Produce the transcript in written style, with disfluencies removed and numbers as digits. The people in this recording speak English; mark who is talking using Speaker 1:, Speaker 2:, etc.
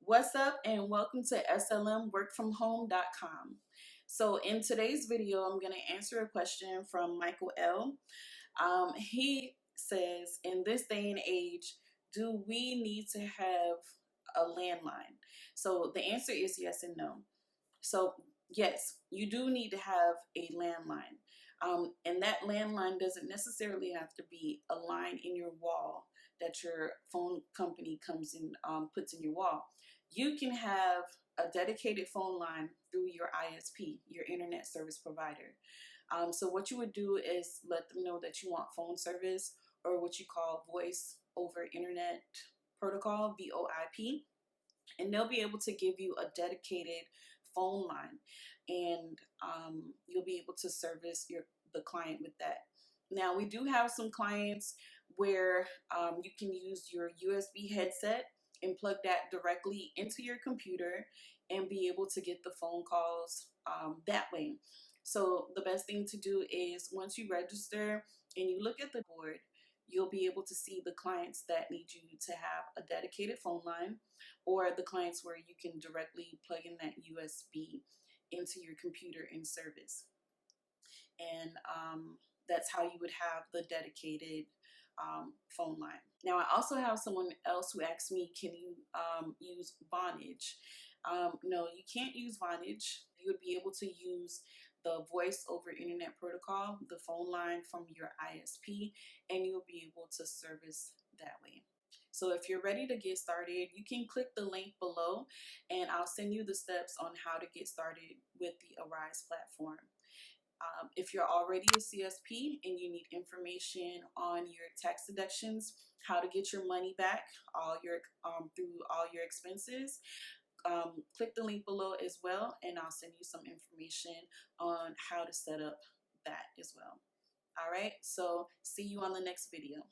Speaker 1: What's up and welcome to slmworkfromhome.com. So in today's video, I'm going to answer a question from Michael L. He says, in this day and age, do we need to have a landline? So the answer is yes and no. So yes, you do need to have a landline. And that landline doesn't necessarily have to be a line in your wall that your phone company comes in, puts in your wall. You can have a dedicated phone line through your ISP, your internet service provider. So what you would do is let them know that you want phone service, or what you call voice over internet protocol, VoIP, and they'll be able to give you a dedicated phone line, and you'll be able to service the client with that. Now, we do have some clients where you can use your USB headset and plug that directly into your computer and be able to get the phone calls that way. So the best thing to do is, once you register and you look at the board, you'll be able to see the clients that need you to have a dedicated phone line, or the clients where you can directly plug in that USB into your computer in service. And that's how you would have the dedicated phone line. Now, I also have someone else who asked me, can you use Vonage? No, you can't use Vonage. You would be able to use the voice over internet protocol, the phone line from your ISP, and you'll be able to service that way. So if you're ready to get started, you can click the link below and I'll send you the steps on how to get started with the Arise platform. If you're already a CSP and you need information on your tax deductions, how to get your money back, all your through all your expenses, click the link below as well, and I'll send you some information on how to set up that as well. All right, so see you on the next video.